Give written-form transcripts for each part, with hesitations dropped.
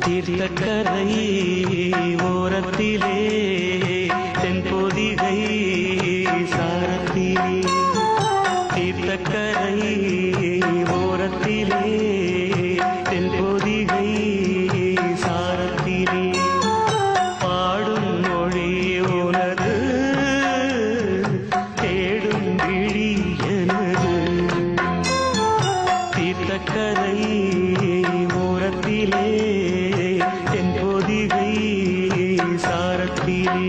தீர்த்தக்கரை ஓரத்திலே தென்பொதிகை சாரத்திலே தீர்த்தக்கரை ஓரத்திலே தென்பொதிகை சாரத்திலே பாடும் மொழி உனது தேடும் விழி எனது தீர்த்தக்கரை ஓரத்திலே தென்பொதிகை சாரத்திலே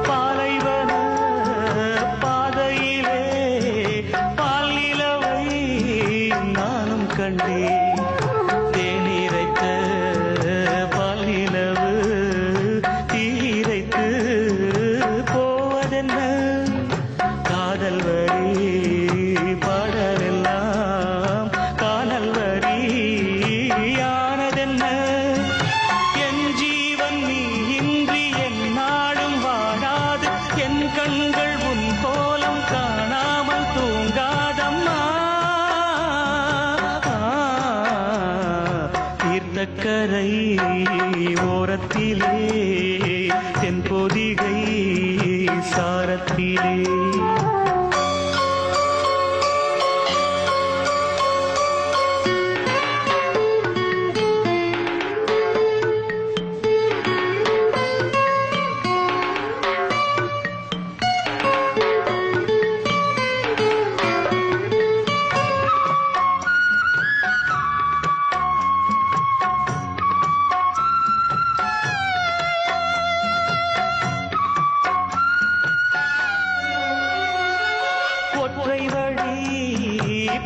பாலைவன பாதையிலே பால் நிலவை நானும் கண்டே தேனீரைத்த பால் நிலவு தீரைத்து போவதென்ன காதல் வரி பாடலெல்லாம் காதல் வரி யானதென்ன என் ஜீவன் நீ இன்றி என் நாடும் வாழாது என் கண்கள் உன் கோலம் காணாமல் தூங்காதம்மா தீர்த்தக்கரை ஓரத்திலே தென்பொதிகை சாரத்திலே ஒற்றை வழி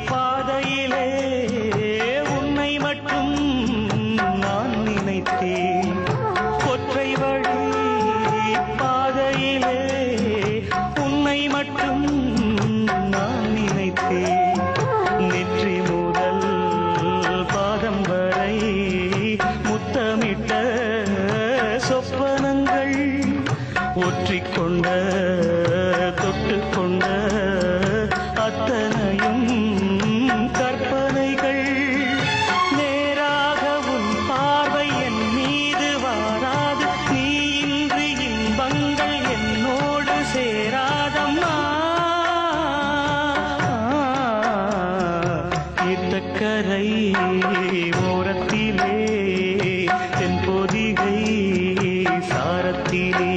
பாதையிலே உன்னை மட்டும் நான் நினைத்தேன் ஒற்றை வழி பாதையிலே உன்னை மட்டும் நான் நினைத்தேன் நெற்றி முதல் பாதம் வரை முத்தமிட்ட சொப்பனங்கள் ஒற்றிக்கொண்ட தொட்டுக்கொண்ட அத்தனையும் கற்பனைகள் நேராக உன் பார்வை என் மீது வாராது நீ இன்றி இன்பங்கள் என்னோடு சேராதம்மா தீர்த்தக்கரை ஓரத்திலே தென்பொதிகை சாரத்திலே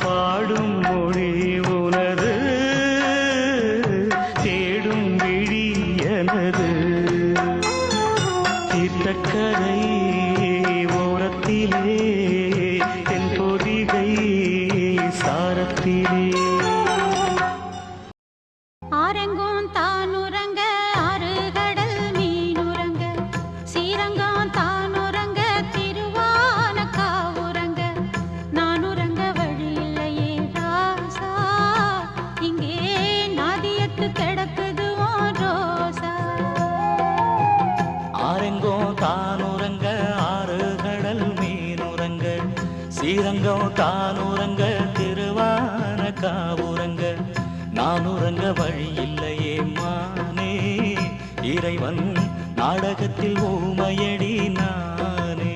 பாடும் மொழி உனது தேடும் விழி எனது தீர்த்தக்கரை ஓரத்திலே தென்பொதிகை சாரத்திலே ஆரங்கும் தானுறங்க ஆறுகடல் மீனுறங்க சீரங்கம் தானுறங்க திருவான காவுறங்க நானுறங்க வழி இல்லையே ராசா இங்கே நாதியத்து கிடக்குது ரோசா ஆரெங்கோ தானுறங்க ஆறுகடல் மீனுறங்க சீரங்கம் தானுறங்க திருவான காவுறங்க நானுறங்க வழி இல்லையே மானே இறைவன் நாடகத்தில் ஊமையடி நானே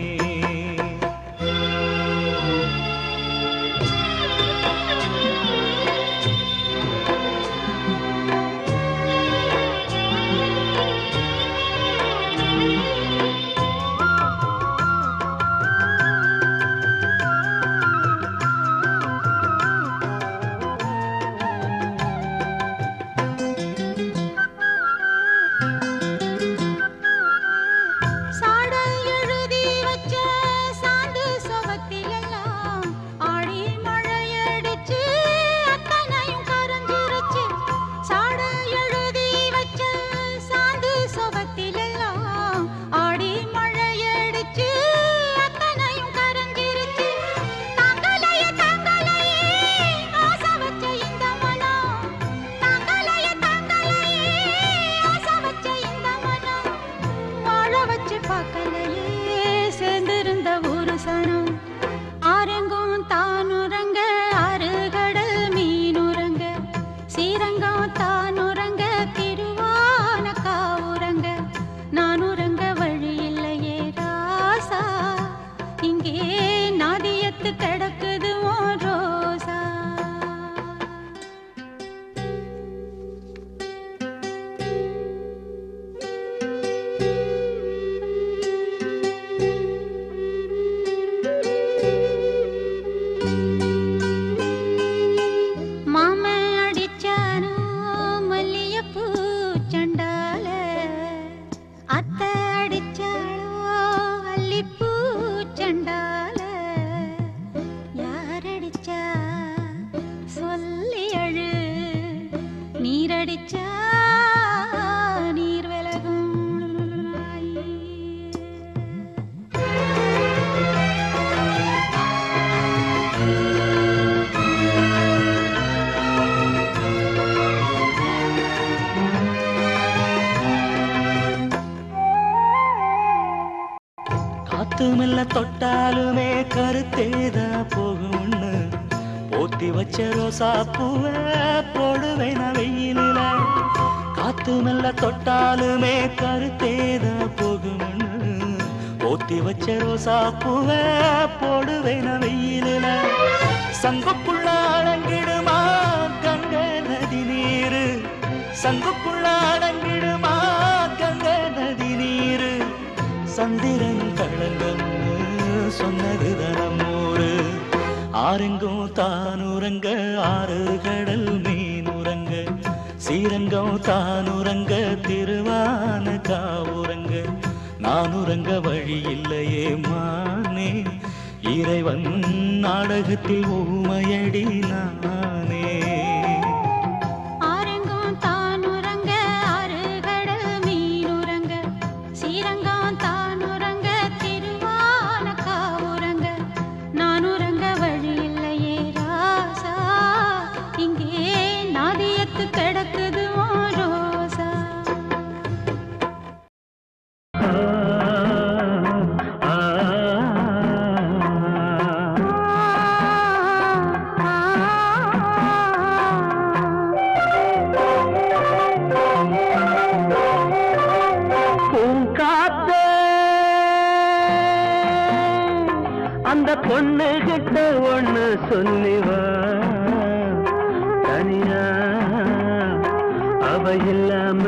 காத்து மெல்ல தொட்டாலுமே கருத்தேதா போகும்னு போத்தி வச்ச ரோசா பூவை போடுவேன் வெயிலில. காத்து மெல்ல தொட்டாலுமே கருத்தேதா போகும்னு போத்தி வச்ச ரோசா பூவை போடுவேன் வெயிலில. சங்குக்குள்ள அடங்கிடுமா கங்கை நதி நீரு, சங்குக்குள்ள அடங்கிடுமா கங்கை நதி நீரு. சந்திரன் களங்கம் சொன்னது தனமூரு. ஆரெங்கும் தானுரங்க ஆறு கடல் மீனுரங்க, ஸ்ரீரங்கம் தானுரங்க திருவான காவுரங்க. நானுரங்க வழி இல்லையே மானே, இறைவன் நாடகத்தில் ஊமையடி நானே. அந்த பொண்ணு கிட்ட ஒண்ணு சொல்லிவா, தனியா அவ இல்லாம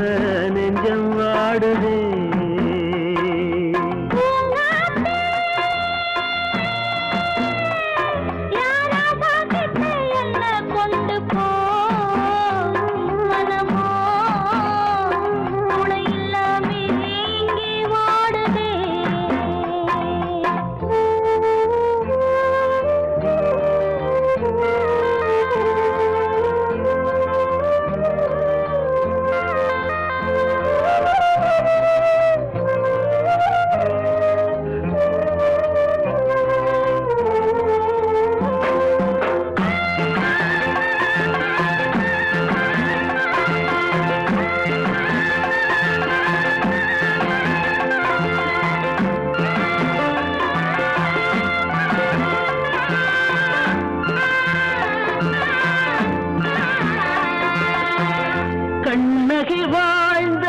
நெஞ்சம் வாடுதே. கண்ணகி வாழ்ந்த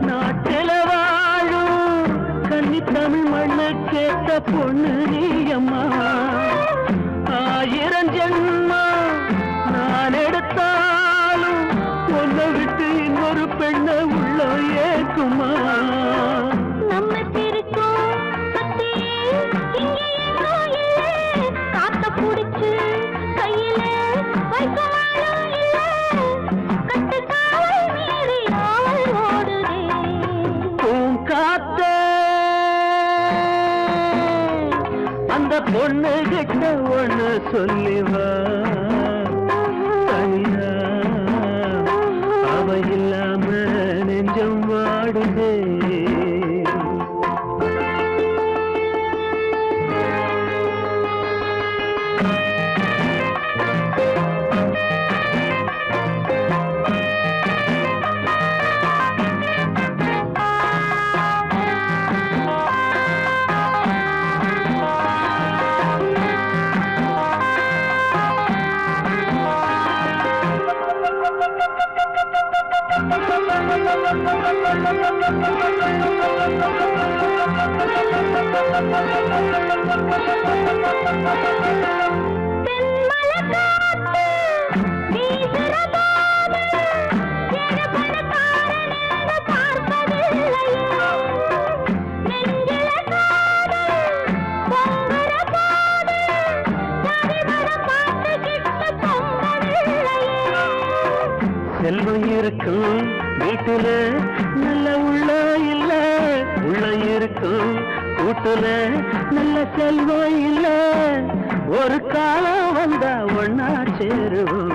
நாட்டில வாழும் கன்னி தமிழ் மண்ணு கேட்ட பொண்ணு நீயம்மா. 1000 ஜென்மா நான் எடுத்தாலும் ஒன்னை விட்டு இன்னொரு பெண்ணை உள்ள ஏக்குமா. அந்த பொண்ணு கிட்ட ஒண்ணு சொல்லிவா, தனியா அவ இல்லாம நெஞ்சம் வாடுதே. செல்வம் இருக்கும் வீட்டுல நல்ல உள்ள இல்ல, உள்ள இருக்கும் கூட்டுல நல்ல செல்வம் இல்ல. ஒரு காலம் வந்தா ஒன்னா சேருவோம்.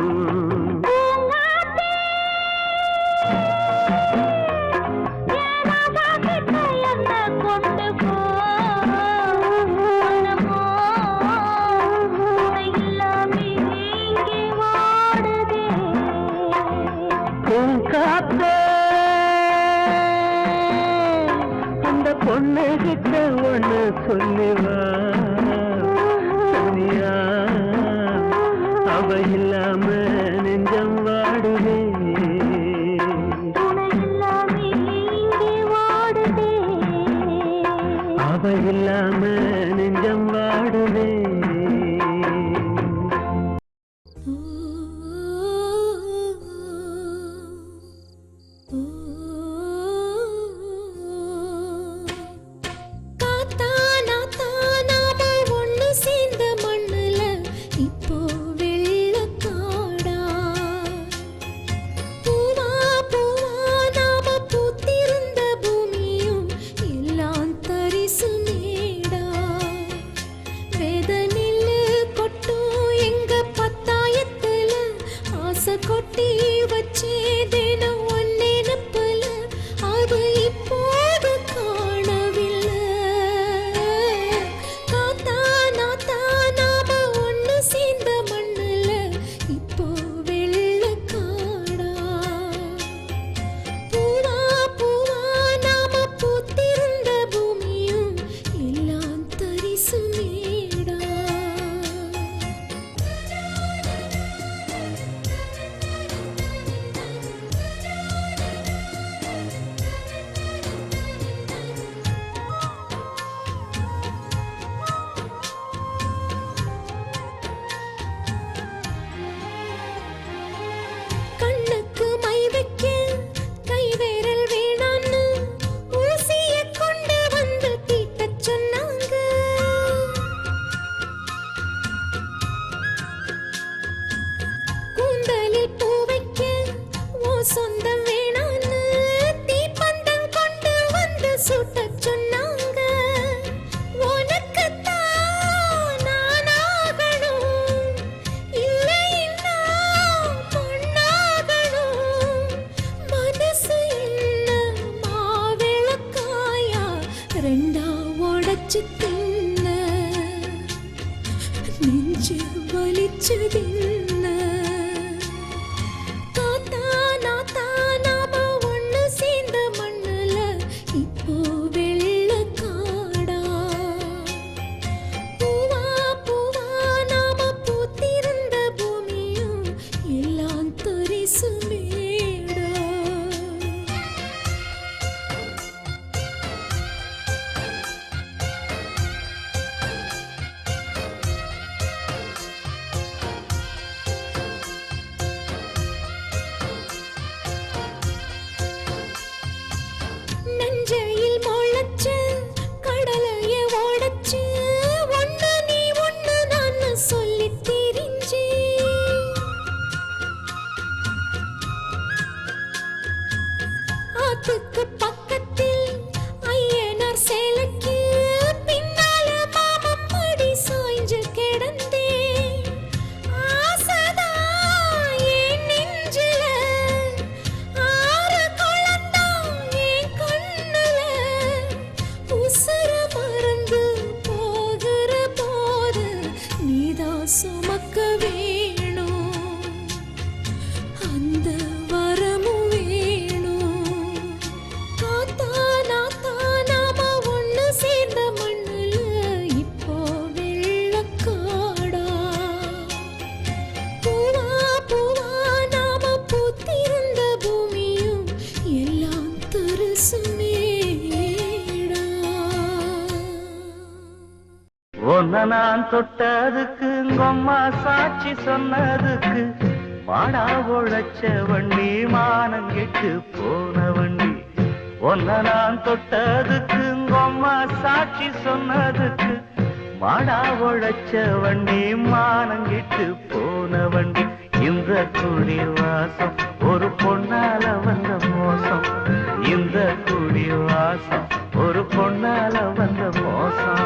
காத்தே அந்த பொண்ணு கிட்ட வார்த்தை ஒண்ணு சொல்லிவா சோனியா, அவ இல்லாம நெஞ்சம் வாடுதே, அவ இல்லாம நெஞ்சம் வாடுதே. கொட்டி வச்சே தினம் ஒன்னே நப்பல அது இப்போது காணவில்லை. காத்தா நாத்தா நாம ஒண்ணு சேர்ந்த மண்ணுல இப்போ வெள்ளக்காடா. பூவா பூவா நாம பூத்திருந்த பூமியும் எல்லாம் தரிசு மேடா. கண்ணுக்கு மை வைக்க கை வேரல் வேணான்னு ஊசிய கொண்டு வந்து தீட்டச் சொன்னாங்க. கூந்தலில் பூ வைக்க ஓ சொந்தம் வேணான்னு தீப்பந்தம் கொண்டு வந்து சுட்டச் சொன்னாங்க. உனக்குத்தான் நானாகணும், இல்லைன்னா பொண்ணாகணும். மனசு என்ன மாவிளக்காயா ரெண்டா உடைச்சு தின்ன, நெஞ்சு வலிச்சு தின்ன. காத்தா நாத்தா நாம ஒண்ணு சேர்ந்த மண்ணுல இப்போ வெள்ளக்காடா. பூவா பூவா நாம பூத்திருந்த பூமியும் எல்லாம் தரிசு மேடா. நஞ்சையில் முளைச்ச கடலைய ஓடச்சு ஒண்ணு நீ ஒண்ணு நான் சொல்லித் திரிஞ்சே. ஆத்துக்கு பக்கத்தில் ஐயனார் சேலைக்கு பின்னால மாமன் மடி சாய்ஞ்சு கிடந்தே. ஆசைதான் என் நெஞ்சில, ஆறு குளந்தான் என் கண்ணுல. உசுர மறந்து போகிற போது நீதான் சுமக்க வேணும், அந்த வரமும் வேணும். காத்தா நாத்தா நாம ஒண்ணு சேர்ந்த மண்ணுல இப்போ வெள்ளக்காடா. பூவா பூவா நாம பூத்திருந்த பூமியும் எல்லாம் தரிசு மேடா. ஒன்ன நான் தொட்டதுக்கு உங்கம்மா சாட்சி சொன்னதுக்கு மாடா உழைச்ச வண்டி மானம் கெட்டு போன வண்டி. ஒன்ன நான் தொட்டதுக்கு உங்கம்மா சாட்சி சொன்னதுக்கு மாடா உழைச்ச வண்டி மானம் கெட்டு போன வண்டி. இந்த குடி வாசம் ஒரு பொண்ணால வந்த மோசம், இந்த குடி வாசம் ஒரு பொண்ணால வந்த மோசம்.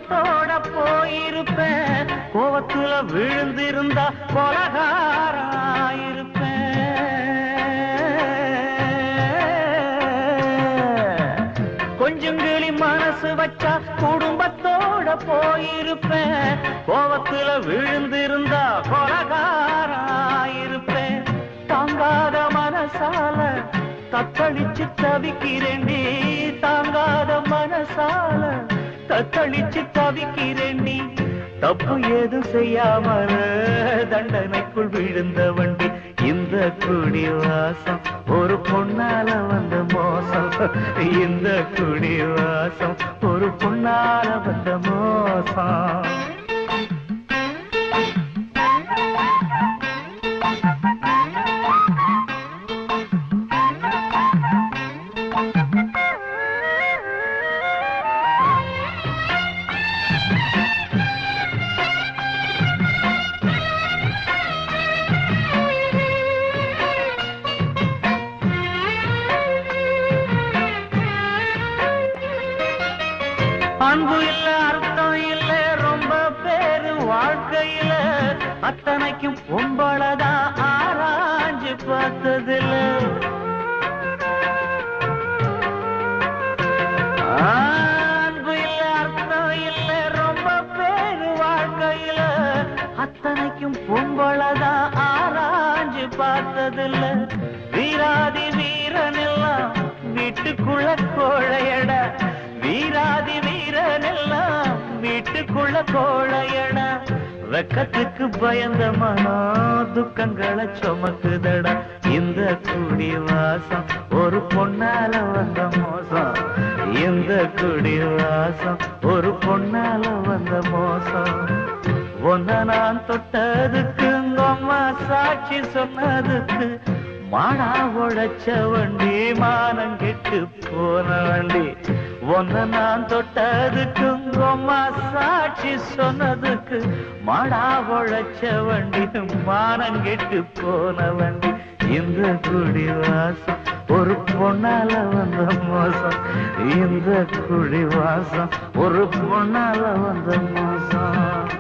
குடும்பத்தோட போயிருப்பேன் கோவத்துல விழுந்திருந்தா கொலகாராயிருப்பேன் கொஞ்சங்கிளி மனசு வச்சா குடும்பத்தோட போயிருப்பேன் கோவத்துல விழுந்திருந்தா கொலகாராயிருப்பேன் தாங்காத மனசால தத்தளிச்சு தவிக்கிறேண்டி தாங்காத மனசால தத்தளிச்சு தவிக்கிறேண்டி தப்பு ஏது செய்யாமல தண்டனைக்குள் விழுந்த வண்டி இந்த குடிவாசம் ஒரு பொண்ணால வந்த மோசம் இந்த குடிவாசம் ஒரு பொண்ணால வந்த மோசம் அன்பு இல்ல அர்த்தம் இல்ல ரொம்ப பேரு வாழ்க்கையில அத்தனைக்கும் பொம்பளதான் ஆராய்ஞ்சு பார்த்ததில்ல அன்பு இல்ல அர்த்தம் இல்ல ரொம்ப பேரு வாழ்க்கையில அத்தனைக்கும் பொம்பளதான் ஆராய்ஞ்சு பார்த்ததில்ல வீராதி வீரன் எல்லாம் வீட்டுக்குள்ள கோழையட வீராதி வீரனெல்லாம் வீட்டுக்குள்ள கோழையட வெக்கத்துக்கு பயந்த மனோ துக்கங்களை சுமக்குதடா இந்த குடிவாசம் ஒரு பொண்ணால வந்த மோசம் இந்த குடிவாசம் ஒரு பொண்ணால வந்த மோசம் ஒன்ன நான் தொட்டதுக்கு அம்மா சாட்சி சொன்னதுக்கு மானா உழைச்ச வண்டி மானம் கெட்டு போன வண்டி ஒன்ன நான் தொட்டதுக்கு அம்மா சாட்சி சொன்னதுக்கு மாடா உழைச்ச வண்டி மானம் கெட்டு போன வண்டி இந்த குடிவாசம் ஒரு பொண்ணால வந்த மோசம் இந்த குடிவாசம் ஒரு பொண்ணால வந்த மோசம்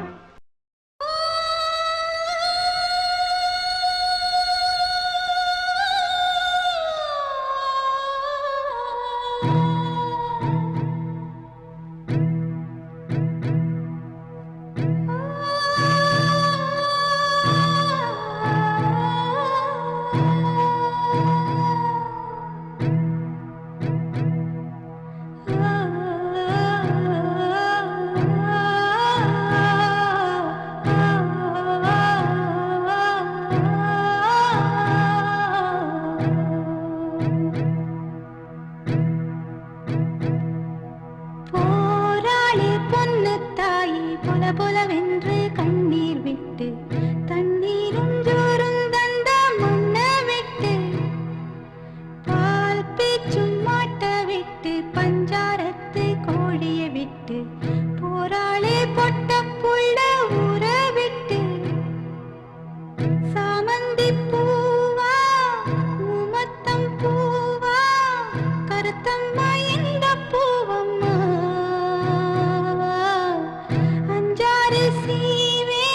சீவே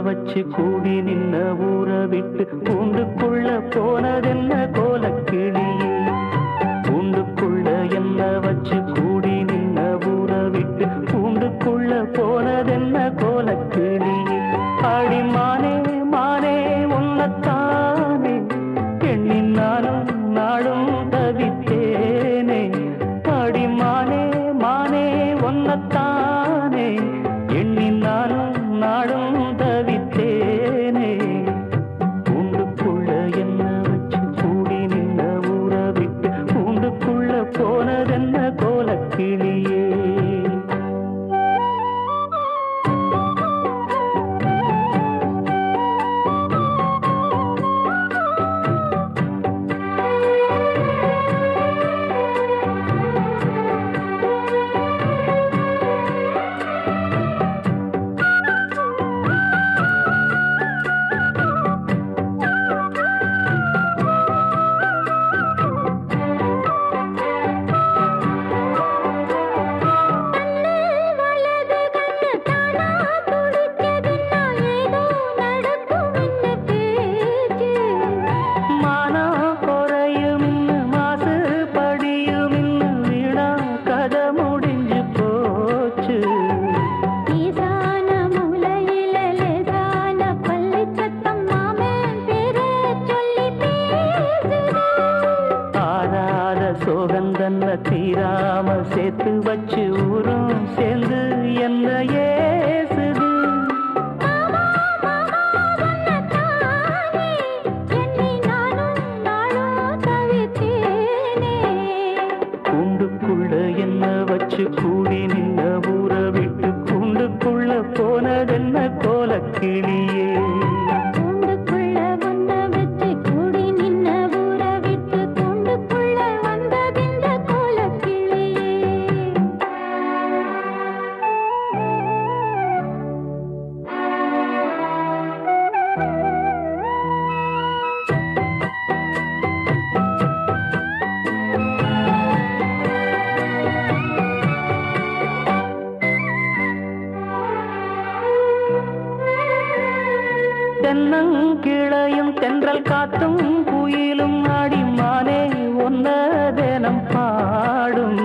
வச்சு கூடி நின்ன ஊற விட்டு கூண்டுக்குள்ள போனதென்ன கோலக்கிளியே கூண்டுக்குள்ள என்ன வச்சு கூடி நின்ன ஊற விட்டு கூண்டுக்குள்ள போனதென்ன கோலக்கிளியே ஆடி மானே மானே உன்னத்தானே எண்ணி நானும் நாடும் தவித்தேனே ஆடி மானே மானே உன்னத்தானே எண்ணி நானும் நாடும் தவித்தேனே கூண்டுக்குள்ள என்ன வச்சு கூடி நின்ன ஊற விட்டு கூண்டுக்குள்ள போனதென்ன கோலக்கிளியே தீராம சேர்த்து வச்சு ஊரும் சேர்ந்து என்ன ஏசுது கூண்டுக்குள்ள என்ன வச்சு கூடி நின்ன ஊற விட்டு கூண்டுக்குள்ள போனதென்ன கோலக்கிளியே தென்னங்கிளையும் தென்றல் காத்தும் குயிலும் ஆடி மானே ஒன்னதேனம் பாடும்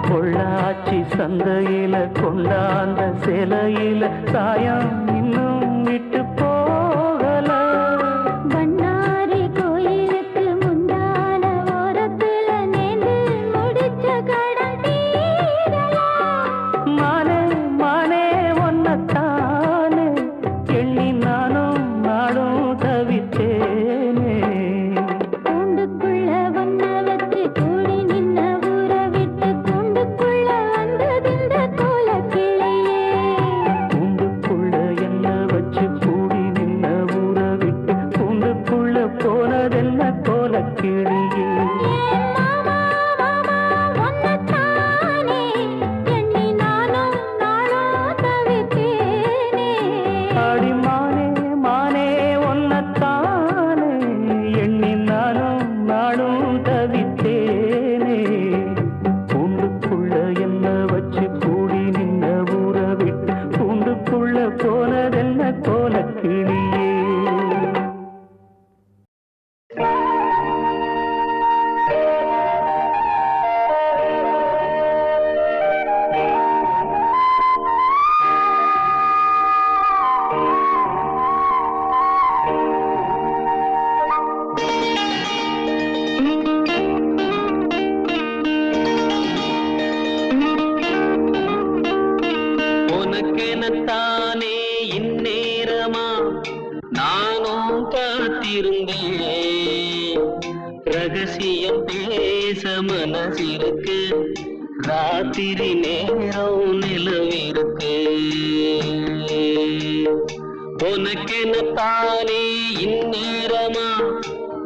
பொள்ளாச்சி சந்தையில கொண்டாந்த சிலையில சாயம் இன்னும் விட்டு போகல ரகசியம் பேச மனசிருக்கு ராத்திரி நேரம் நிலவிருக்கு உனக்கென தானே இந்நேரமா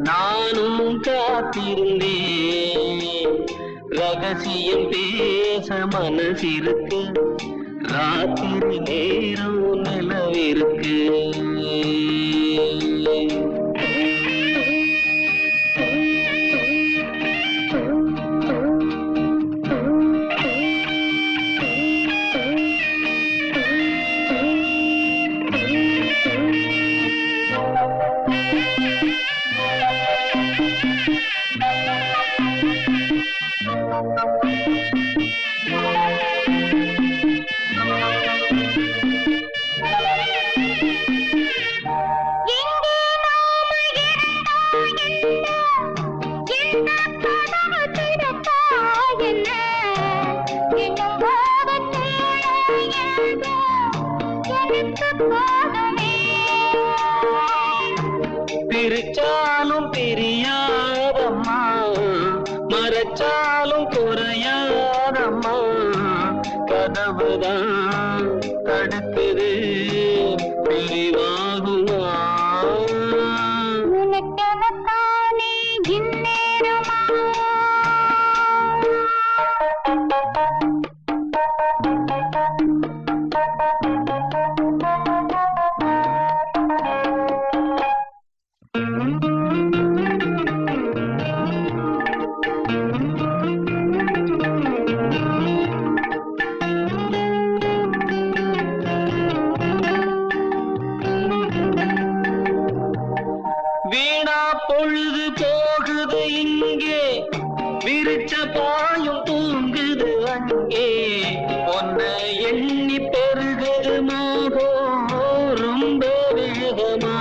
நானும் காத்திருந்தேன் ரகசியம் பேச மனசிருக்கு ராத்திரி நேரம் நிலவிருக்கு பிரிச்சாலும் பிரியாதம்மா, மறைச்சாலும் குறையாதம்மா, கதவுதான் தடுக்குது பிரிவாகுமா? உனக்கெனத்தானே இந்நேரமா வீணா பொழுது போகுது இங்கே, விரிச்ச பாயும் தூங்குது அங்கே, பொன்னை எண்ணி பெருகுது மோகம் ரொம்ப வேகமா.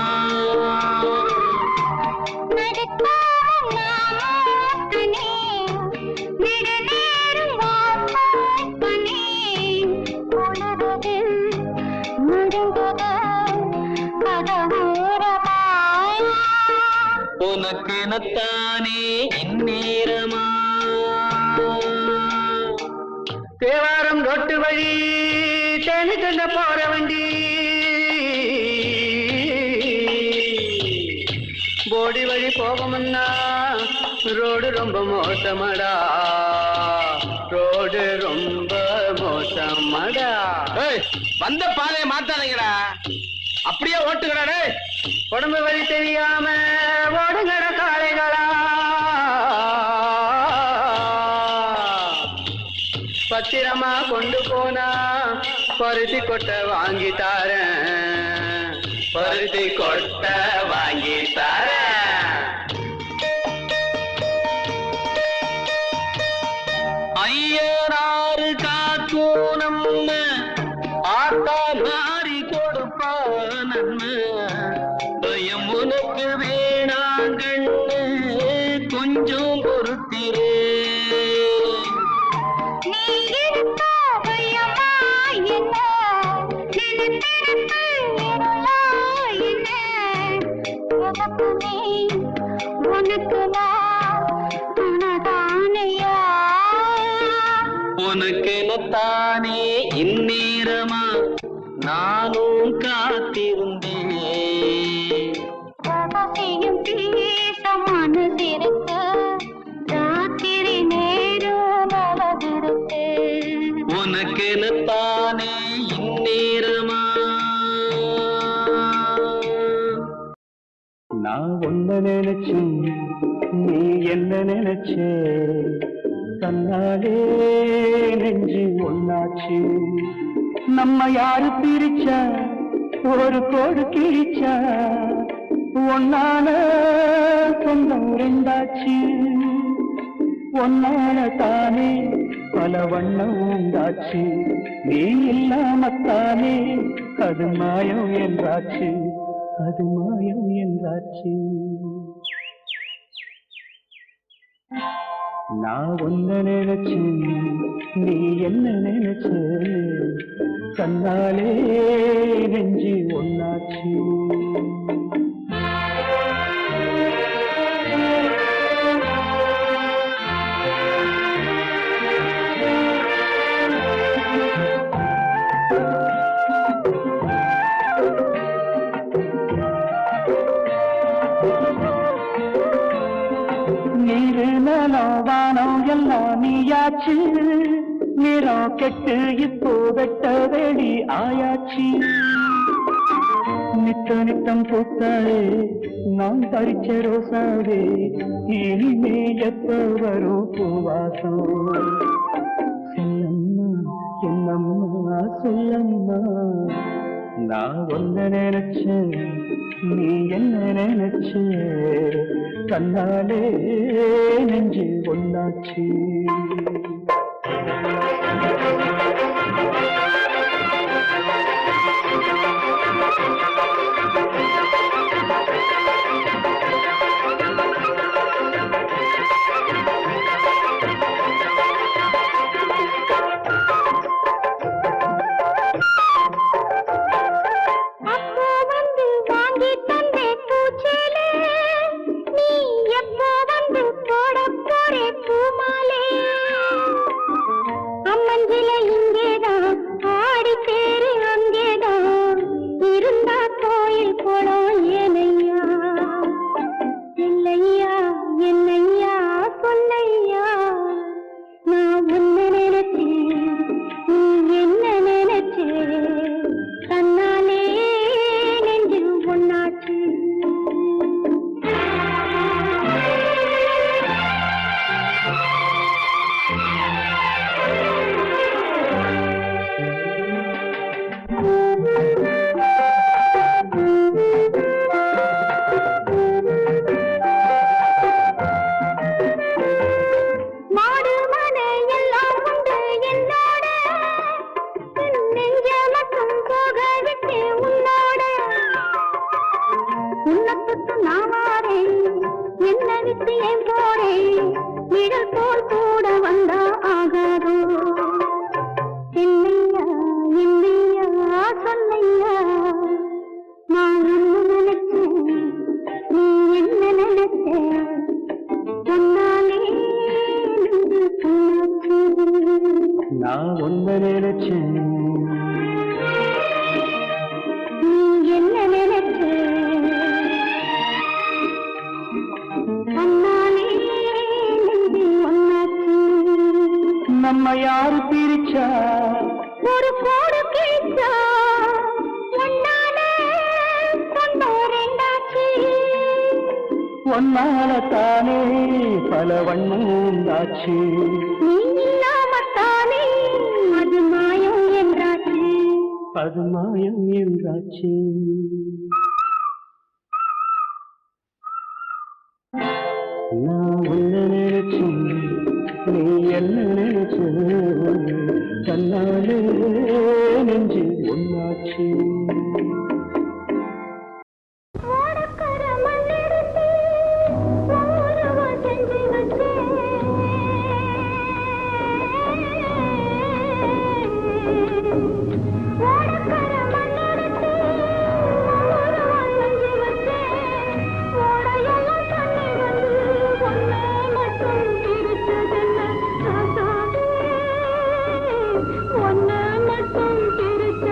உனக்கெனத்தானே இந்நேரமா? தேவாரம் ரொட்டு வழி தேனி தந்த போற வண்டி, போடி வழி போகமுன்னா ரோடு ரொம்ப மோசமடா, ரோடு ரொம்ப மோசமடா. வந்த பாதையை மாத்தாதீங்கடா, அப்படியே ஓட்டுக்கடா. உடம்பு வழி தெரியாம ஓடுங்கட காளைகளா, பத்திரமா கொண்டு போனா பருத்தி கொட்டை வாங்கி தாரேன், பருத்தி கொட்டை வாங்கி தாரேன். ஐயனாறு காக்கும் நம்ம ஆத்தா மாறி கொடுப்பா நன்மை, பயம் உனக்கு வேணாங்கண்ணு கொஞ்சம் பொறுத்திரே. உனக்கெனத்தானே இந்நேரமா நானும் காத்திருந்தேன். பேச மனதிருக்க ராத்திரி நேரம் அழகிருக்கு. உனக்கெனத்தானே இந்நேரமா? நான் ஒன்ன நினைச்சு நீ என்ன நினைச்சே, தன்னாலே நெஞ்சு ஒன்னாச்சு. நம்ம யாரு பிரிச்சா ஒரு கோடு கிழிச்சா, ஒன்னான சொந்தம் ரெண்டாச்சு. ஒன்னான தானே பல வண்ணம் உண்டாச்சு, நீ இல்லாமத்தானே அது மாயம் என்றாச்சு, அது மாயம் என்றாச்சு. நான் ஒன்ன நினைச்சு நீ என்ன நினைச்ச, கண்ணாலே நெஞ்சு ஒன்னாச்சு. நீரு நலம் வானம் எல்லாம் நீயாச்சு, நிறம் கெட்டு இப்போ வெட்ட வேடி ஆயாச்சு. நித்த நித்தம் பூத்தாயே நான் பறிச்ச ரோசாவே, இனிமே எப்ப வரும் பூவாசம். சொல்லம்மா என்னம்மா சொல்லம்மா, நான் ஒன்ன நினைச்சேன் நீ என்ன நினைச்ச, கண்ணாலே நெஞ்சு ஒன்னாச்சு. நான் ஒன்ன நினைச்சேன். நீ என்ன நினைச்ச கண்ணாலே நெஞ்சில் ஒன்னாச்சு. நம்ம யாரு பிரிச்சா ஒரு கோடு கிழிச்சா ஒன்னாலே கொண்டு ரெண்டாச்சு. ஒன்னால தானே பல வண்ணம் உண்டாச்சு. நீ இல்லாமத்தானே அது மாயம் என்றாச்சு. அது மாயம் என்றாச்சு. நான் உன்ன நினைச்சேன், நீ என்ன நினைச்ச, தன்னாலே நெஞ்சு ஒன்னாச்சு. ஓடக்கர மண்ணெடுத்து ஓரமா செஞ்சு வச்சேன். ஓடக்கர மண்ணெடுத்து ஓரமா செஞ்சு வச்சேன். ஓடையெல்லாம் தண்ணி வந்து ஒன்னை மட்டும் பிரிச்சதென்ன ராசாவே, ஒன்னை மட்டும் பிரிச்சதென்ன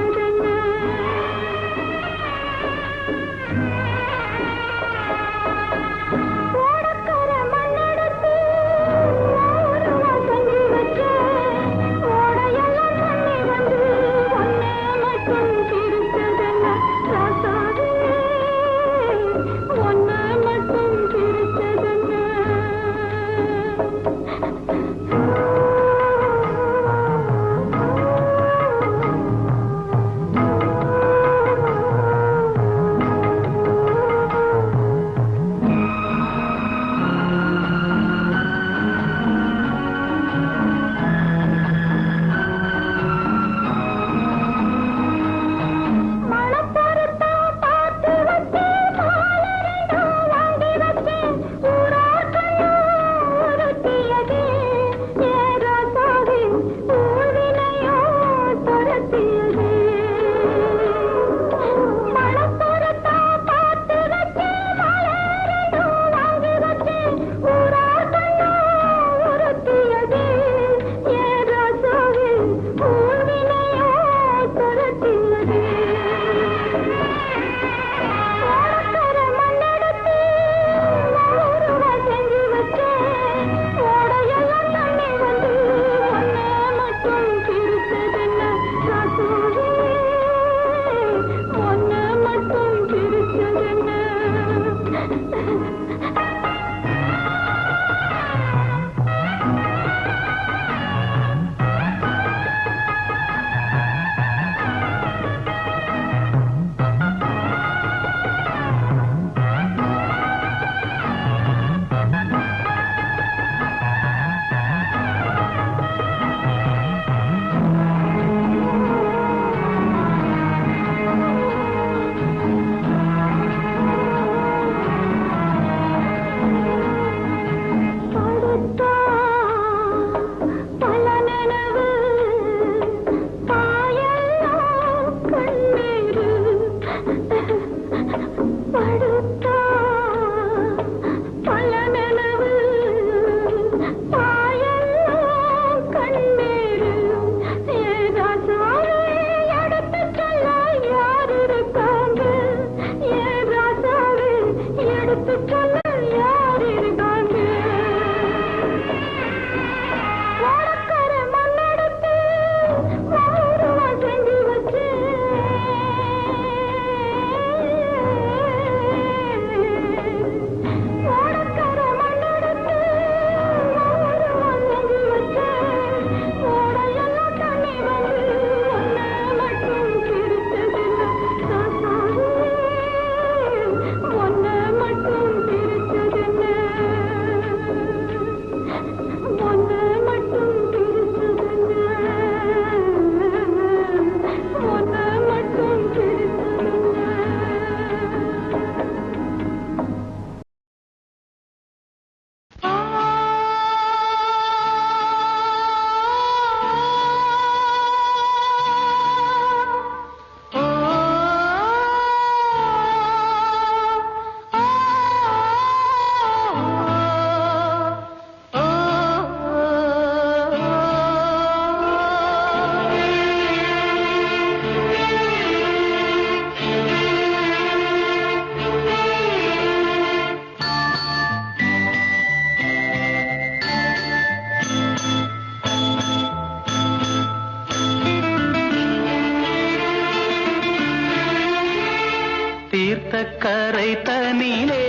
கரை தனிலே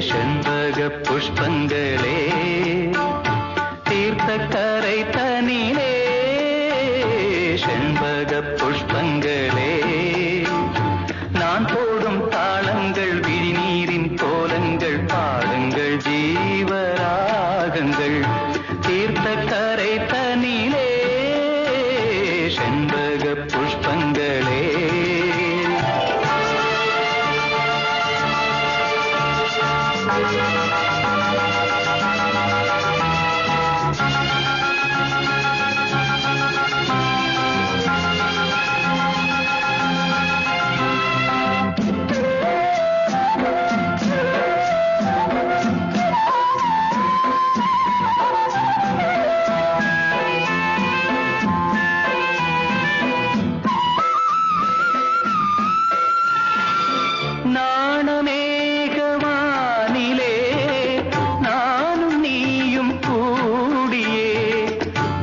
செண்பக புஷ்பங்களே தீர்த்த கரை தனிலே செண்பக புஷ்பங்களே நான் போடும் தாளங்கள் விழிநீரின் கோலங்கள் பாடுங்கள் ஜீவராகங்கள் தீர்த்த கரை தனிலே செண்பக புஷ்பங்களே நாணமேகவானிலே நானும் நீயும் கூடியே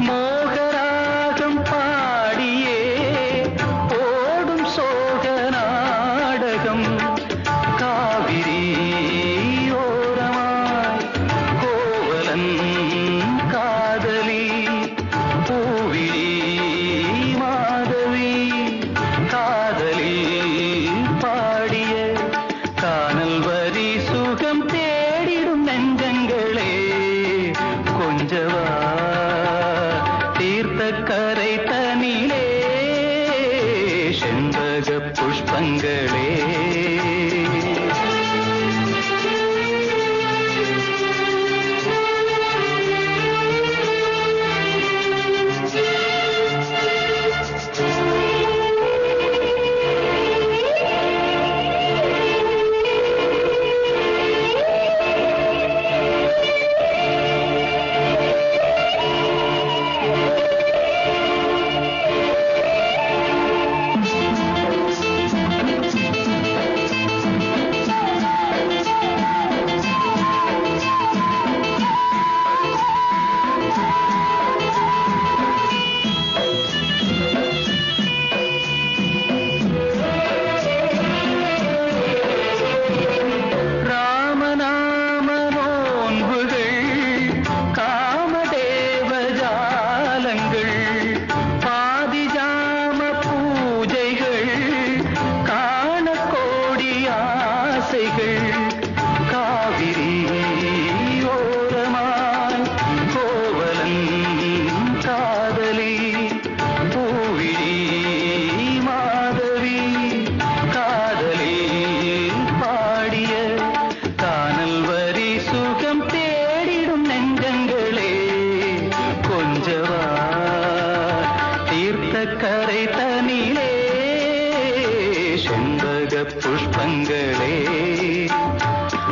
மோகராகம் பாடியே ஓடும் சோக நாடகம் காவிரி ஓரமாய் கோவலன் காதலி பூவிழி மாதவி காதலி பாடிய கானல் வரி சுகம் தேடிடும் நெஞ்சங்களே கொஞ்சவா தீர்த்த கரை தனிலே செண்பக புஷ்பங்களே காவிரி ஓரமாய் கோவலன் காதலி பூவிழி மாதவி காதலி பாடிய கானல் வரி சுகம் தேடிடும் நெஞ்சங்களே கொஞ்சவா தீர்த்த கரை தனிலே செண்பக புஷ்பங்களே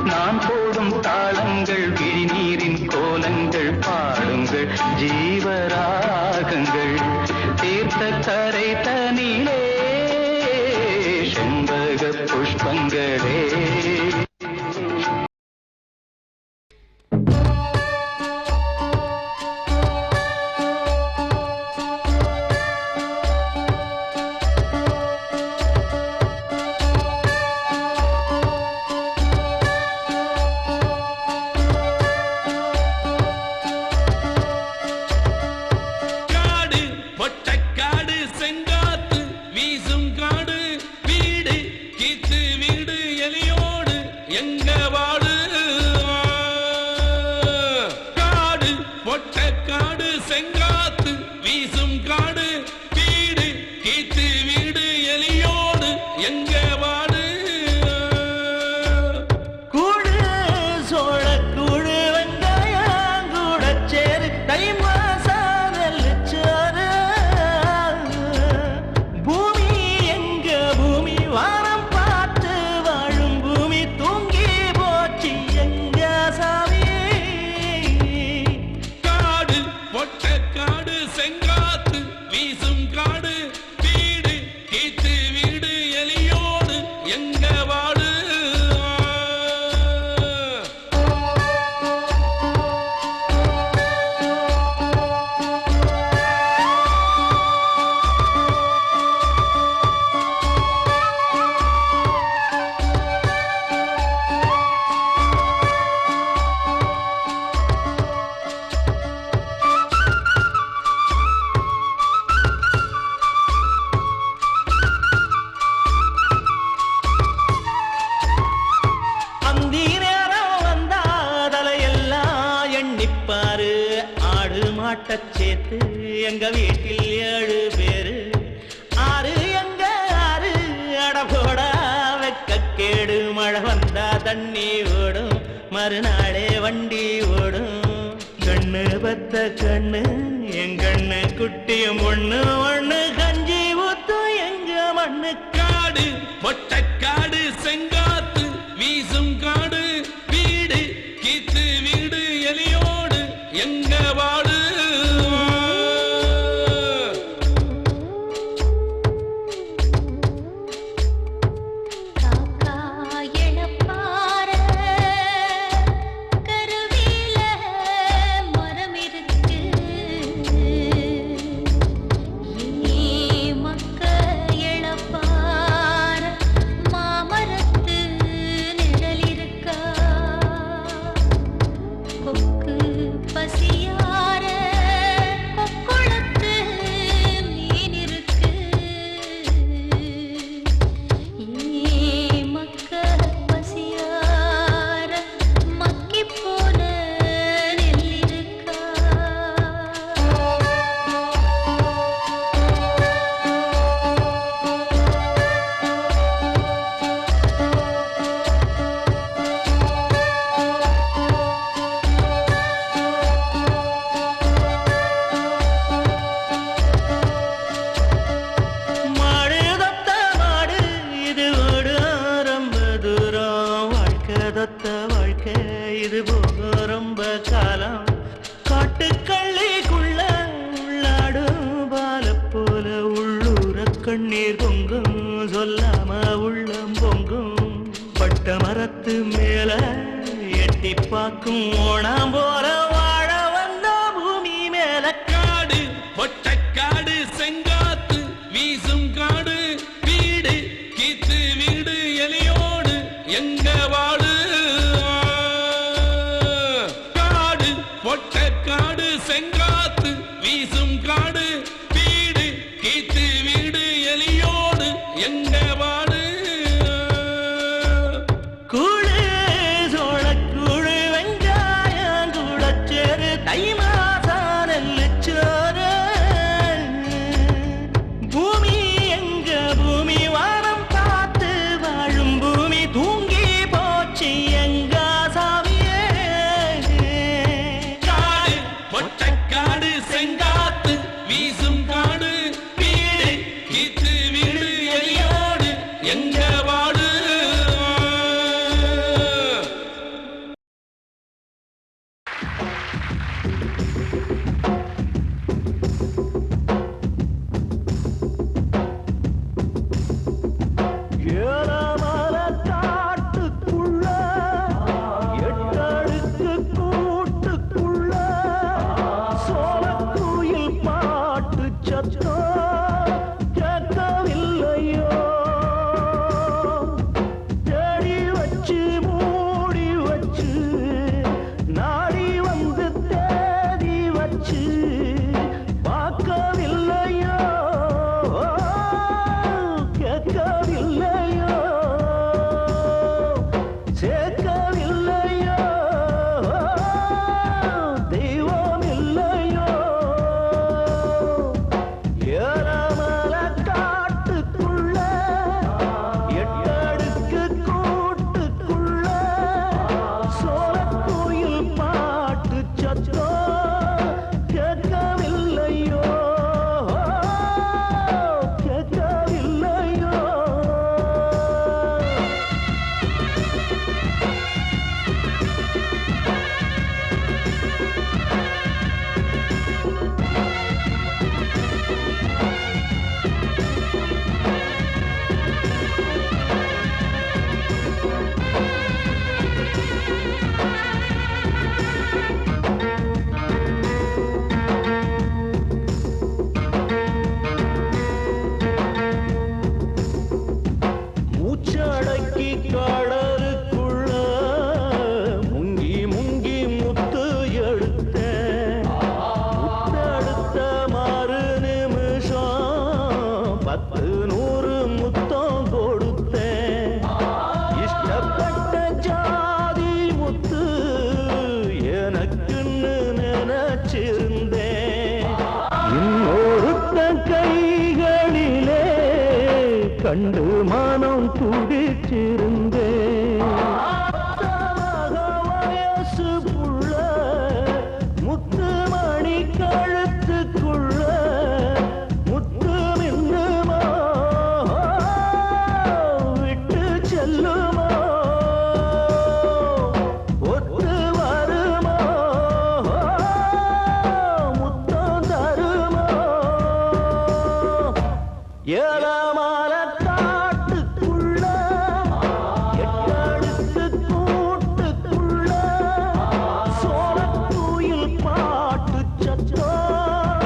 நான் போடும் தாளங்கள் விழிநீரின் கோலங்கள் பாடுங்கள் ஜீவராகங்கள் தீர்த்த கரை தனிலே செண்பக புஷ்பங்களே நிப்பாரு ஆடு மாட்டச் சேர்த்து எங்க வீட்டில் 7 பேரு. ஆறு எங்க ஆறு அடபோடா வெக்கக்கேடு. மழை வந்தா தண்ணி ஓடும், மறுநாளே வண்டி ஓடும். கண்ணு பத்த கண்ணு எங்கண்ணு குட்டியும் ஒண்ணு ஒண்ணு கஞ்சி ஊத்தும் எங்க மண்ணு. காடு மொட்டைக்காடு செங்காத்து வீசும் காடு வீடு கீத்து வீடு எலியோடு எங்க வாடு. காக்கா எழப்பார கருவேல மரம் இருக்கு. மக்க எழப்பார மாமரத்து நிழல் இருக்கா. கொக்கு பசியார கொக்குளத்து மீன் இருக்கு. மக்க பசியார மக்கி போன நெல் இருக்கா. மாடு தொத்த மாடு இது ஓடும் ரொம்ப தூரம். வாழ்க்கை தொத்த வாழ்க்கை இது போகும் ரொம்ப காலம். காட்டுக்கள்ளிக்குள்ள உள்ளாடும் பால போல உள்ளூர கண்ணீர் பொங்கும். சொல்லாம உள்ளம் பொங்கும். பட்ட மரத்து மேல எட்டி பார்க்கும் ஓணாம் போல வாழ வந்த பூமி மேல. காடு மொட்டைக்காடு செங்காத்து வீசும் காடு வீடு கீத்து வீடு எலியோடு எங்க வாடு. காடு மொட்டைக்காடு செங்காத்து வீசும் காடு வீடு கீத்து வீடு எலியோடு எங்க வாடு. கூழு சோளக்கூழு வெங்காயம் கூடச்சேரு தை மாசம் நெல்லுச்சோறு. பூமி எங்க பூமி வானம் பார்த்து வாழும் பூமி தூங்கி போச்சு எங்க சாமியே. காடு மொட்டைக்காடு செங்காத்து வீசும் காடு வீடு கீத்து வீடு எலியோடு எங்க வாடு. ஏலமல காட்டுக்குள்ள எட்டடுக்கு கூட்டுக்குள்ள சோளக்குயில் பாட்டு சத்தம் கேட்கவில்லையோ. தேடி வச்சு மூடி வச்சு நாடி வந்து தேடி வச்சு பார்க்கவில்லையோ கேட்கவில்லையோ சேர்க்கவில்லையோ தெய்வம் இல்லையோ. ஏலமல காட்டுக்குள்ள எட்டடுக்கு கூட்டுக்குள்ள சோளக்குயில் பாட்டு சத்தம் கேட்கவில்லையோ கேட்கவில்லையோ. கண்டு மானம் துடிச்சிருந்தேன். வயசு புள்ள முத்து மணி கழுத்துக்குள்ள முத்து மின்னுமா விட்டு செல்லுமா ஒத்து வருமா முத்தம் தருமா ஏழாமல காட்டுக்குள்ள எட்டடுக்கு கூட்டுக்குள்ள சோளக்குயில் பாட்டு சத்தம்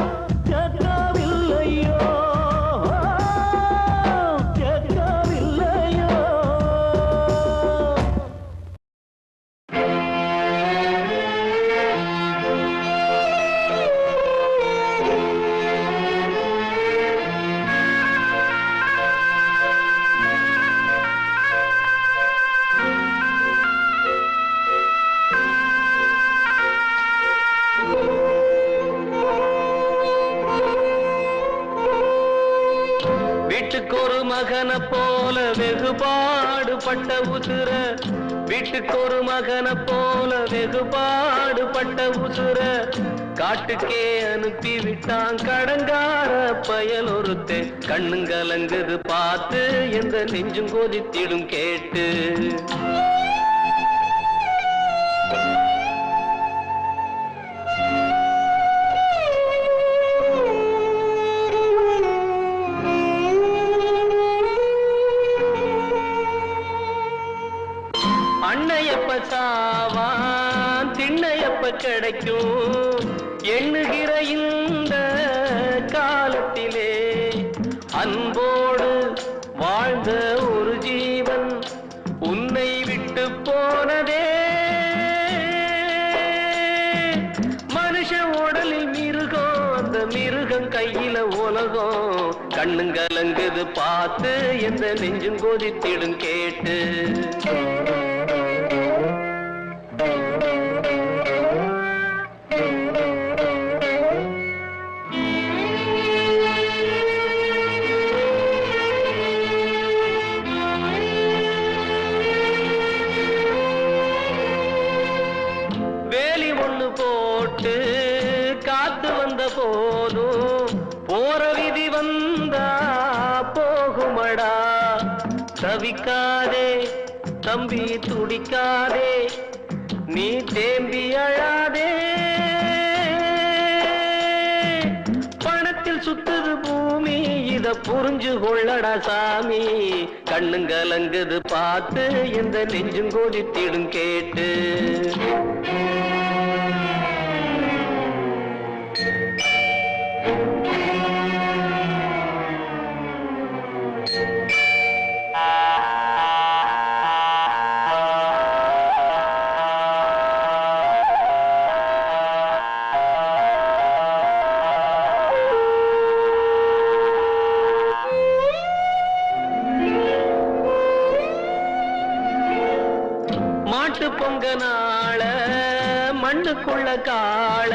கேட்கவில்லையோ கேட்கவில்லையோ. வீட்டுக்கு ஒரு மகனை போல வெகுபாடுபட்ட உசுர வீட்டுக்கு ஒரு மகனை போல வெகுபாடுபட்ட உசுர காட்டுக்கே அனுப்பி விட்டான் கடங்கார பயல் ஒருத்தே கண்ணுங்கலங்குது பார்த்து எந்த நெஞ்சும் கொதித்திடும் கேட்டு. அன்னையப்ப சாவான் திண்ணையப்ப கிடைக்கும் எண்ணுகிற இந்த காலத்திலே அன்போடு வாழ்ந்த ஒரு ஜீவன் உன்னை விட்டு போனதே. மனுஷ உடலில் மிருகம் அந்த மிருகம் கையில உலகம் கண்ணுங்கலங்குது பார்த்து எந்த நெஞ்சும் கொதித்திடும் கேட்டு. வேலி ஒண்ணு போட்டு காத்து வந்த போதும் போற விதி வந்தா போகுமடா. தவிக்காதே தம்பி துடிக்காதே நீ தேம்பி அழாதே. பணத்தில் சுத்துது பூமி இத புரிஞ்சு கொள்ளடா சாமி கண்ணுங்கலங்குது பார்த்து எந்த நெஞ்சும் கொதித்திடும் கேட்டு. மாட்டு பொங்க நாள மண்ணுக்குள்ள காள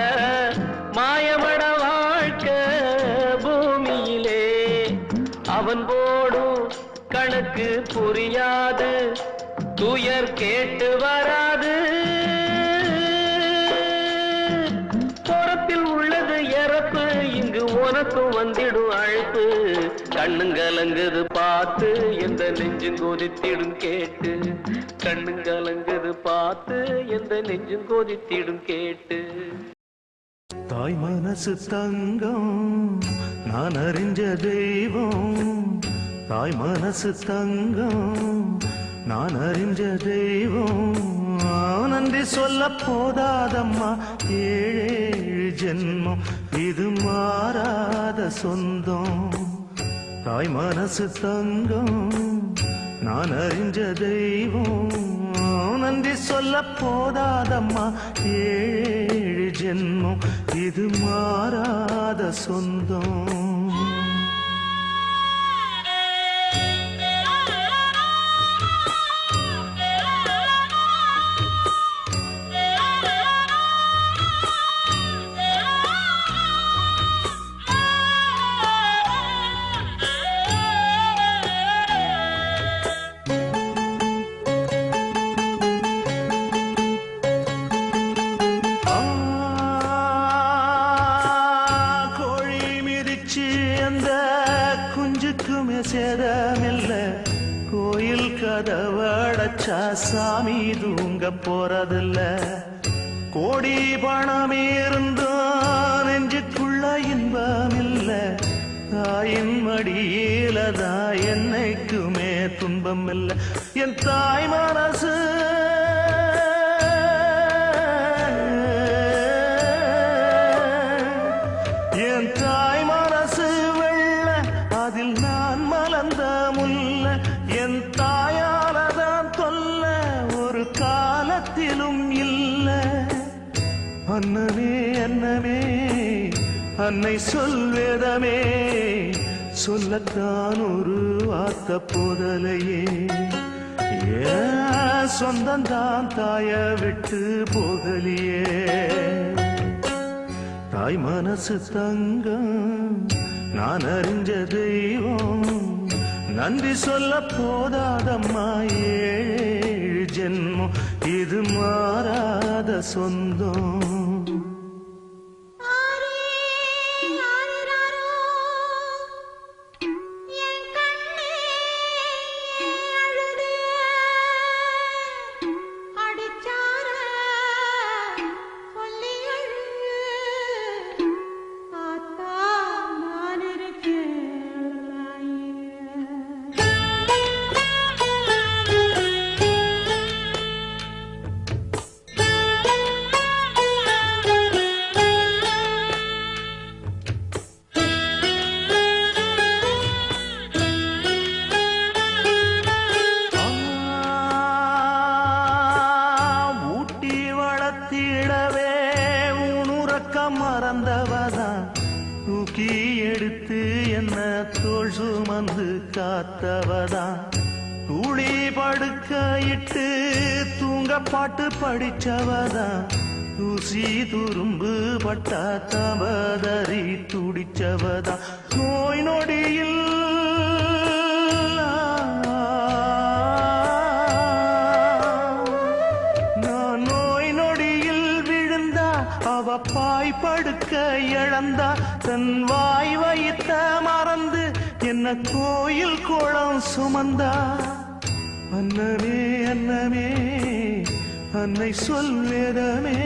மாயமட வாழ்க்கை பூமியிலே அவன் போடும் கணக்கு புரியாது துயர் கேட்டு வராது. பொறப்பில் உள்ளது இறப்பு இங்கு உனக்கும் வந்திடும் அழைப்பு கண்ணுங்கலங்குது பார்த்து எந்த நெஞ்சும் கொதித்திடும் கேட்டு. கண்ணுங்கலங்குது பார்த்து எந்த நெஞ்சும் கொதித்திடும் கேட்டு. தாய் மனசு தங்கம் நான் அறிஞ்ச தெய்வம். தாய் மனசு தங்கம் நான் அறிஞ்ச தெய்வம். நன்றி சொல்ல போதாதம்மா ஏழேழு ஜென்மம் இது மாறாத சொந்தம். தாய் மனசு தங்கம் நான் அறிஞ்ச தெய்வம். நன்றி சொல்ல போதாதம்மா ஏழு ஜென்மம் இது மாறாத சொந்தம். நினைச்சா சாமி தூங்க போறதில்ல. கோடி பணம் இருந்தும் நெஞ்சுக்குள்ள இன்பம் இல்ல. தாயின் மடியில தான் என்னைக்குமே துன்பம் இல்ல. என் தாய் மனசு என் தாய் மனசு வெள்ள, அதில் நான் மலர்ந்த முல்ல. என் தாயாலதான் தொல்ல ஒரு காலத்திலும் இல்ல. அன்னமே அன்னமே அன்னை சொல்வேதமே, சொல்லத்தான் ஒரு வார்த்தை போதலையே. ஏன் சொந்தந்தான் தாய விட்டு போகலியே. தாய் மனசு தங்கம் நான் அறிஞ்ச தெய்வம், நன்றி சொல்ல போதாதம்மா ஏழு ஜென்மம், இது மாறாத சொந்தம். மறந்தவதான் தூக்கி எடுத்து என்ன தோள் சுமந்து காத்தவதான். தூளி படுக்கையிட்டு தூங்க பாட்டு படிச்சவதான். தூசி துரும்பு பட்டா தவதறி துடிச்சவதான். நோய் நொடியில் அவ பாய் படுக்க இழந்தா. தன் வாய் வைத்த மறந்து என்ன கோயில் கோலம் சுமந்தா. அன்னமே அன்னமே அன்னை சொல்வேதமே,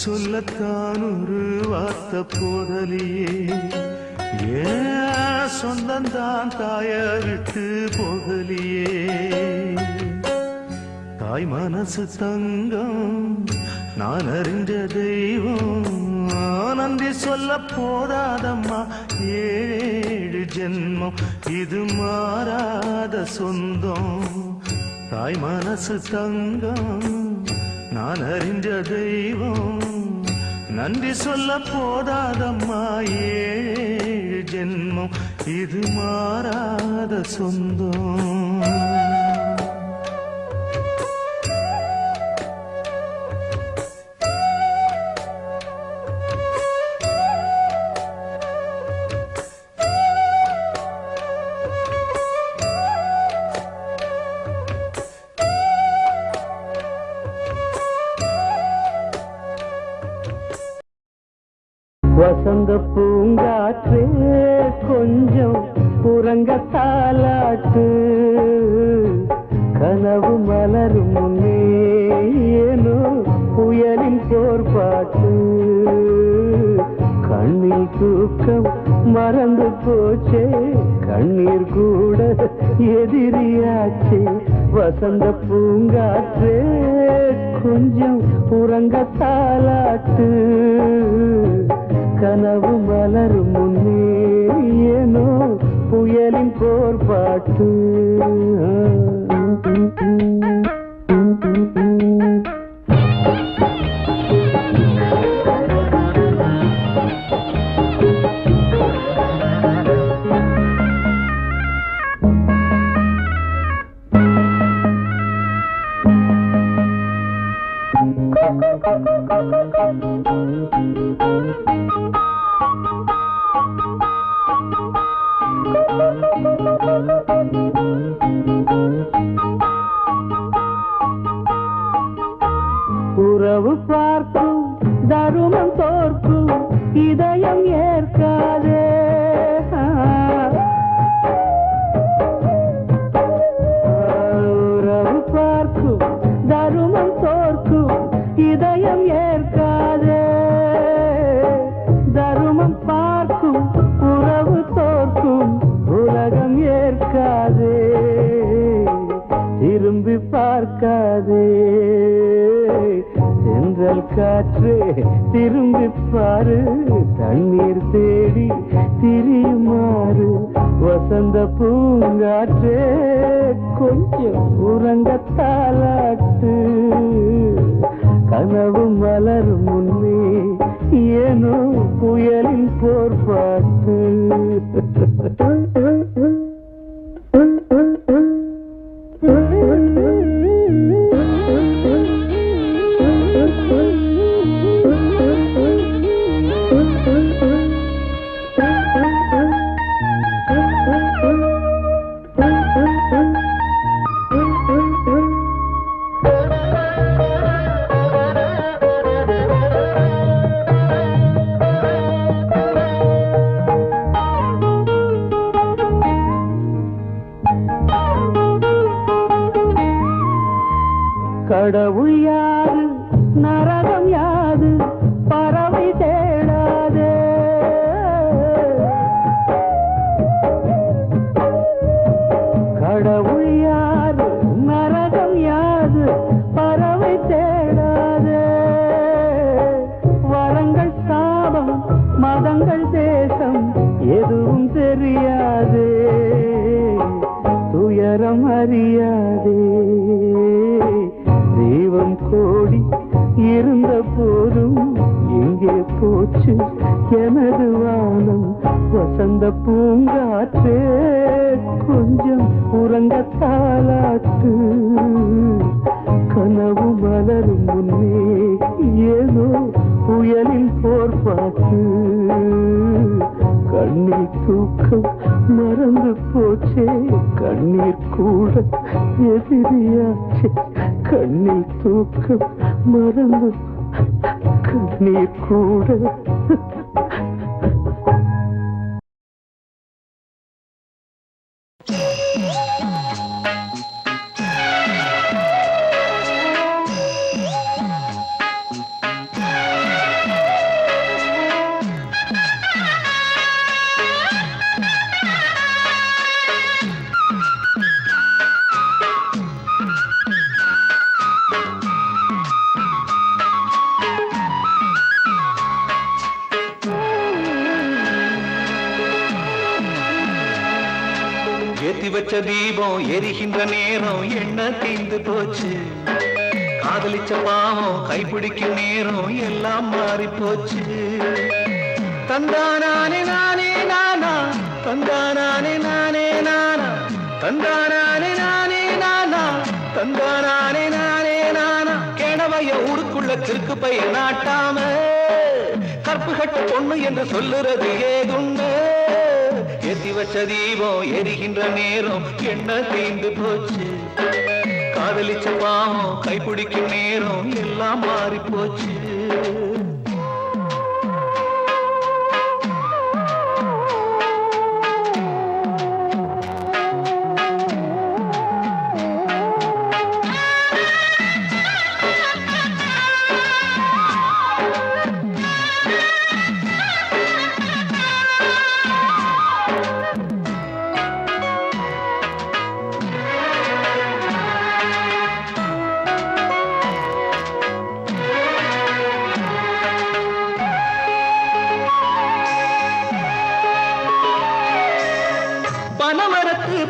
சொல்லத்தான் ஒரு வார்த்தை போதலியே. ஏன் சொந்தந்தான் தாய விட்டு போகலியே. தாய் மனசு தங்கம் நான் அறிஞ்ச தெய்வம், நன்றி சொல்ல போதாதம்மா ஏழு ஜென்மம், இது மாறாத சொந்தம். தாய் மனசு தங்கம் நான் அறிஞ்ச தெய்வம், நன்றி சொல்ல போதாதம்மா ஏழு ஜென்மம், இது மாறாத சொந்தம். வசந்த பூங்காற்றே கொஞ்சம் உறங்க தாலாட்டு, கனவு மலரும் முன்னே ஏனோ புயலின் போர்பாட்டு. கண்ணில் தூக்கம் மறந்து போச்சே, கண்ணீர் கூட எதிரியாச்சே. வசந்த பூங்காற்றே கொஞ்சம் உறங்க தாலாட்டு, கனவு மலரும் முன்னே ஏனோ புயலின் போர்பாட்டு. உறவு பார்க்கும் தருமம் தோற்கும் இதயம் ஏற்காதே. உறவு திரும்பிப்பாரு தண்ணீர் தேடி திரியுமாறு வசந்த பூங்காற்றே கொஞ்சம் உறங்கத்தாலாட்டு கனவு மலரும் முன்னே ஏனோ புயலின் போர்பாட்டு கடவுள் யாது நரகம் யாது பறவை தேடாதே கடவுள் யாது நரகம் யாது பறவை தேடாதே வரங்கள் சாபம் மதங்கள் தேசம் எதுவும் தெரியாதே துயரம் அறியாதே தெய்வம் கோடி இருந்த போதும் எங்கே போச்சு எனது வானம் வசந்த பூங்காற்றே கொஞ்சம் உறங்கத்தாலாட்டு கனவு மலரும் முன்னே ஏதோ புயலில் போர்பாட்டு கண்ணீர் தூக்கம் மறந்து போச்சே கண்ணீர் கூட எதிரியாச்சே கண்ணீர் தூக்கம் மறந்து கண்ணீர் கூட ஏத்தி வச்ச தீபம் எரிகின்ற நேரம் என்ன தீந்து போச்சு காதலிச்ச பாவம் கைப்பிடிக்கும் நேரம் எல்லாம் மாறி போச்சு தந்தானே நானே நானா தந்தானே நானே நானா தந்தானே நானே நானா தந்தானே நானே நானா கேணவைய ஊருக்குள்ள கிறுக்கு பையன் நாட்டாம கற்பு கட்ட பொண்ணு என்று சொல்லுறது ஏதுண்டு ஏத்தி வச்ச தீபம் எரிகின்ற நேரம் என்ன தீந்து போச்சு காதலிச்ச பாவம் கைப்பிடிக்கும் நேரம் எல்லாம் மாறி போச்சு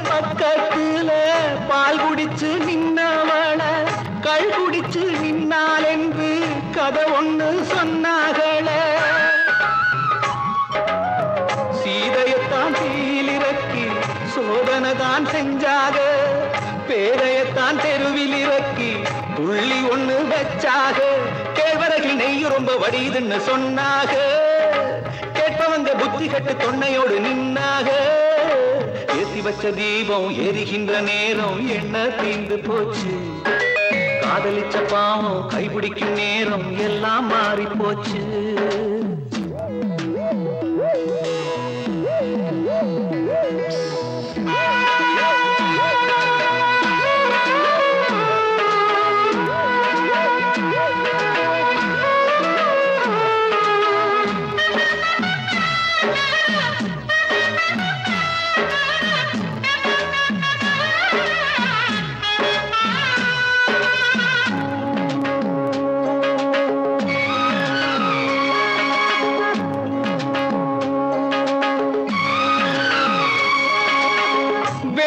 பக்கத்துல பால் குடிச்சு நின்னவள கள் குடிச்சு நின்னாள் என்று கதை ஒண்ணு சொன்னாகள சீதையத்தான் தீயிலிறக்கி சோதனை தான் செஞ்சாக பேரையத்தான் தெருவில் இறக்கி துள்ளி ஒண்ணு வச்சாக கேழ்வரகில் நெய் ரொம்ப வடியுதுன்னு சொன்னாக கேட்பவங்க புத்தி கட்டு தொன்னையோடு நின்னாக ஏத்தி வச்ச தீபம் எரிகின்ற நேரம் என்ன தீந்து போச்சு காதலிச்ச பாவம் கைப்பிடிக்கும் நேரம் எல்லாம் மாறி போச்சு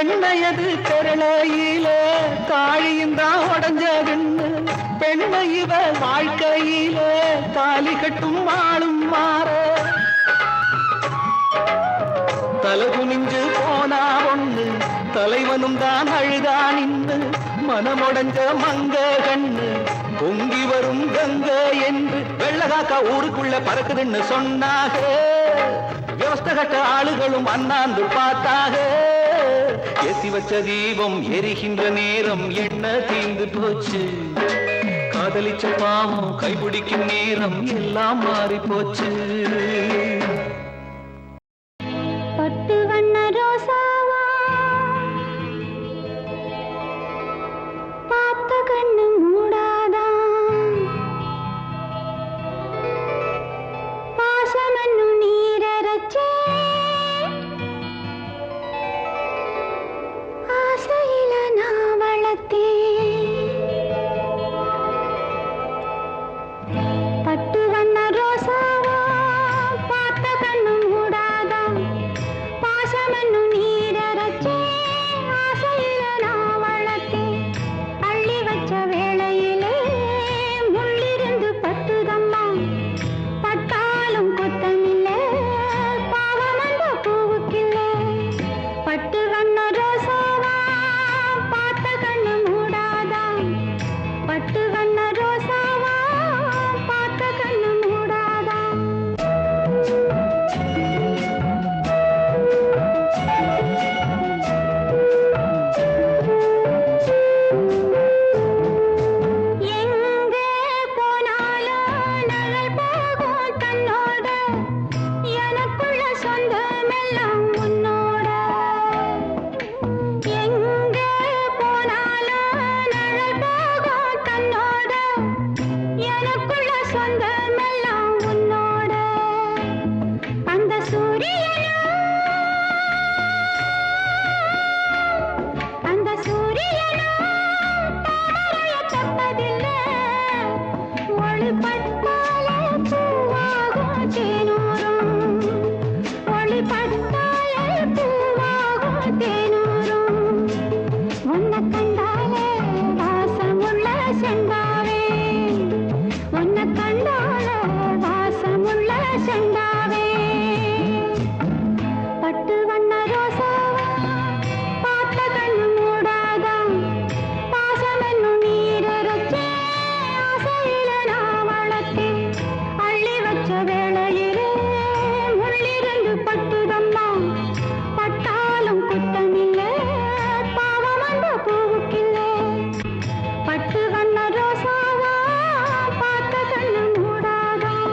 பெண்ணையது திரளையில தாழியும் தான் உடஞ்சதுன்னு பெண்ணை இவ வாழ்க்கையில தாலி கட்டும் ஆளும் மாற தலை குனிஞ்சு போனா ஒண்ணு தலைவனும் தான் அழுதா நின்று மனமுடைஞ்ச மங்க கண்ணு பொங்கி வரும் கங்க என்று வெள்ளகாக்கா ஊருக்குள்ள பறக்குதுன்னு சொன்னாக விவஸ்த கட்ட ஆளுகளும் அண்ணாந்து பார்த்தாக ஏத்தி வச்ச தீபம் எரிகின்ற நேரம் என்ன தீந்து போச்சு காதலிச்ச பாவம் கைபிடிக்கும் நேரம் எல்லாம் மாறி போச்சு பட்டு வண்ண ரோசாவா பார்த்த கண்ணு மூடாதான் பாசமன்னு நீரச்சே ஆசையில நான் வளர்த்தேன் பட்டு வண்ண ரோசாவா பார்த்த கண்ணு மூடாதான் பாசமன்னு நீரச்சே ஆசையில நான் வளர்த்தேன் அள்ளி வச்ச வேளையிலே முள்ளிருந்து பட்டுதம்மா பட்டாலும் கொத்தமில்லை பாவம் அந்த பூவுக்கில்லை பட்டு வண்ண ரோசாவா பார்த்த கண்ணு மூடாதான் பட்டு வண்ண ரோசாவா பார்த்த கண்ணு மூடாதான் எங்கே போனாலும் நகல் போகும் தன்னோட எனக்குள்ள சொந்தமெல்லாம் உன்னோட எங்கே போனாலும் நகல் போகும் தன்னோட எனக்குள்ள சொந்தமெல்லாம் உன்னோட அந்த சூரியனும் தாமரைய தப்பதில்லை ஒளிப்பட்டாலே பூவாகும் தேனூரும் ஒளிப்பட்டாலே பூவாகும் தேனூரும் உன்னை கண்டாலே வாசமுள்ள செண்டாவே உன்னை கண்டாலே வாசமுள்ள செண்டாவே பட்டு வண்ண ரோசாவா பார்த்த கண்ணு மூடாதான் பாசமென்னு நீரச்சே ஆசையில நான் வளர்த்தேன் அள்ளி வச்ச வேளையிலே முள்ளிருந்து பட்டுதம்மா பட்டாலும் குத்தமில்லை பாவம் அந்த பூவுக்கில்லை பட்டு வண்ண ரோசாவா பார்த்த கண்ணு மூடாதான்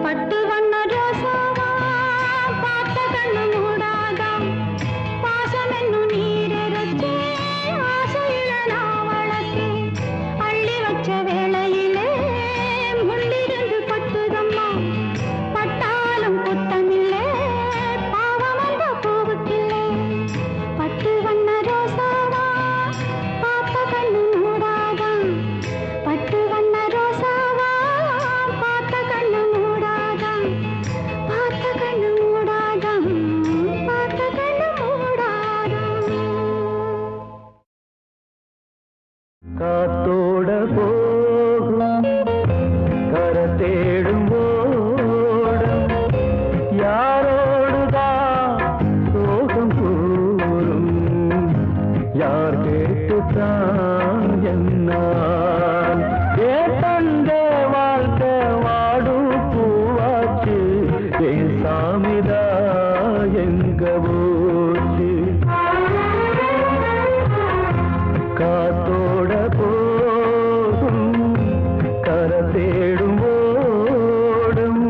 பட்டு வண்ண ரோசாவா பார்த்த கண்ணு மூடாதான் பாசமென்னு நீரச்சே ஆசையில நான் வளர்த்தேன் அள்ளி வச்ச வேளையிலே முள்ளிருந்து பட்டுதம்மா பட்டாலும் குத்தமில்லை பாவம் அந்த பூவுக்கில்லை தேடும் ஓடும் யாரோடுதான் சோகம் கூறும் யார் கேட்டுத்தான் என்னால் ஏதந்த வாழ்க்கை வாடும் பூவாச்சு என் சாமிதா எங்க போச்சு காத்தோட போகும் கரை தேடும் ஓடும்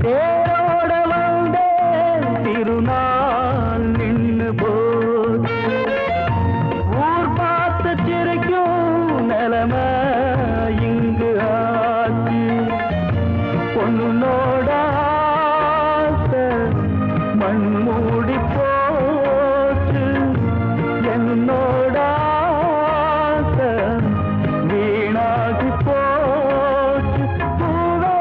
தேரோட வந்தேன் திருநாள் நின்னு போய் ஊர் பார்த்து சிரிக்கும் நிலைமை இங்கு ஆச்சு பொண்ணோட ஆசை மண் மூடி போச்சு என்னோட ஆசை வீணாகி போச்சு பூவே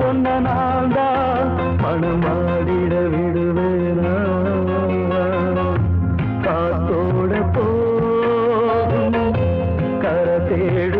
ஒன்ன நான் தான் மனமாடிட விடுவேனா காத்தோட போகும் கரை தேடும்